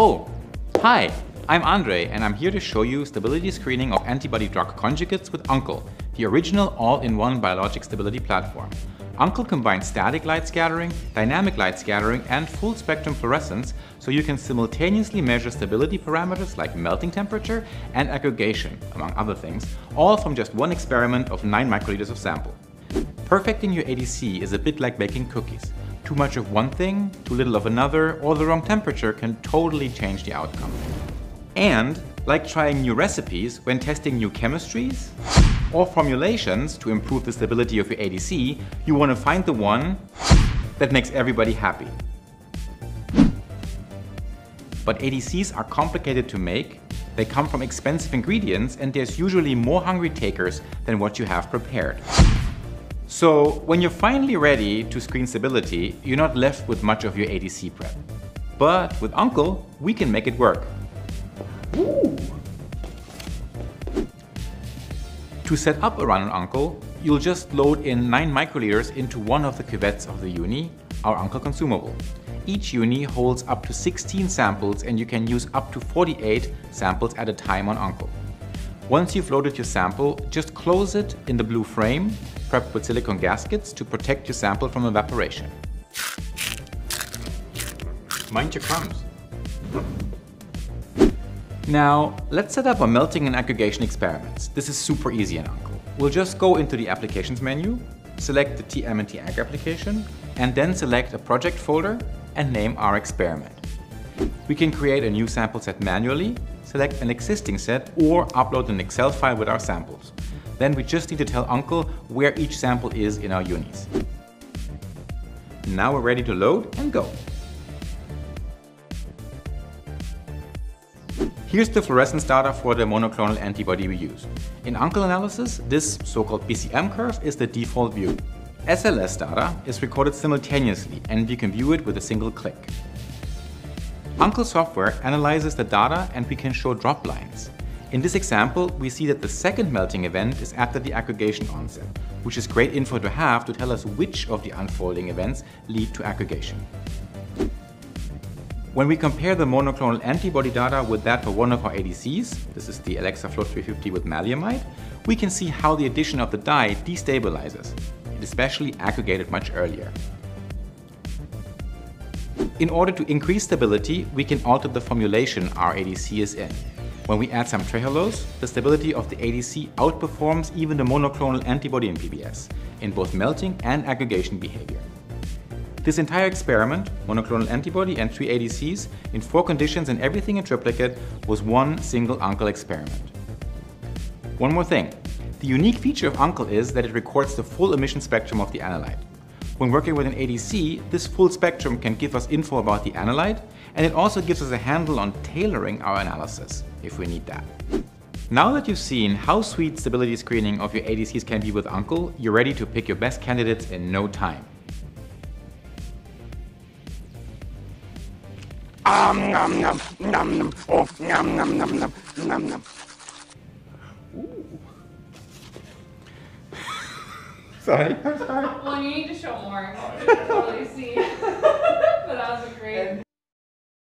Oh, hi, I'm Andre and I'm here to show you stability screening of antibody-drug conjugates with UNCLE, the original all-in-one biologic stability platform. UNCLE combines static light scattering, dynamic light scattering, and full-spectrum fluorescence so you can simultaneously measure stability parameters like melting temperature and aggregation, among other things, all from just one experiment of 9 microliters of sample. Perfecting your ADC is a bit like baking cookies. Too much of one thing, too little of another, or the wrong temperature can totally change the outcome. And, like trying new recipes when testing new chemistries or formulations to improve the stability of your ADC, you want to find the one that makes everybody happy. But ADCs are complicated to make, they come from expensive ingredients, and there's usually more hungry takers than what you have prepared. So when you're finally ready to screen stability, you're not left with much of your ADC prep. But with UNCLE, we can make it work. Ooh. To set up a run on UNCLE, you'll just load in 9 microliters into one of the cuvettes of the uni, our UNCLE consumable. Each uni holds up to 16 samples and you can use up to 48 samples at a time on UNCLE. Once you've loaded your sample, just close it in the blue frame, prepped with silicone gaskets to protect your sample from evaporation. Mind your crumbs. Now, let's set up our melting and aggregation experiments. This is super easy in UNCLE. We'll just go into the Applications menu, select the TM and TAG application, and then select a project folder and name our experiment. We can create a new sample set manually, select an existing set, or upload an Excel file with our samples. Then we just need to tell UNCLE where each sample is in our unis. Now we're ready to load and go. Here's the fluorescence data for the monoclonal antibody we use. In UNCLE analysis, this so-called BCM curve is the default view. SLS data is recorded simultaneously and we can view it with a single click. UNCLE software analyzes the data and we can show drop lines. In this example, we see that the second melting event is after the aggregation onset, which is great info to have to tell us which of the unfolding events lead to aggregation. When we compare the monoclonal antibody data with that for one of our ADCs, this is the Alexa Flow 350 with maleimide, we can see how the addition of the dye destabilizes. It especially aggregated much earlier. In order to increase stability, we can alter the formulation our ADC is in. When we add some trehalose, the stability of the ADC outperforms even the monoclonal antibody in PBS, in both melting and aggregation behavior. This entire experiment, monoclonal antibody and 3 ADCs, in 4 conditions and everything in triplicate, was one single UNCLE experiment. One more thing. The unique feature of UNCLE is that it records the full emission spectrum of the analyte. When working with an ADC, this full spectrum can give us info about the analyte, and it also gives us a handle on tailoring our analysis, if we need that. Now that you've seen how sweet stability screening of your ADCs can be with UNCLE, you're ready to pick your best candidates in no time. Nom nom nom nom. Oh, nom nom nom nom nom nom. Sorry, I'm sorry. Well, you need to show more. I can totally see. But that was a great.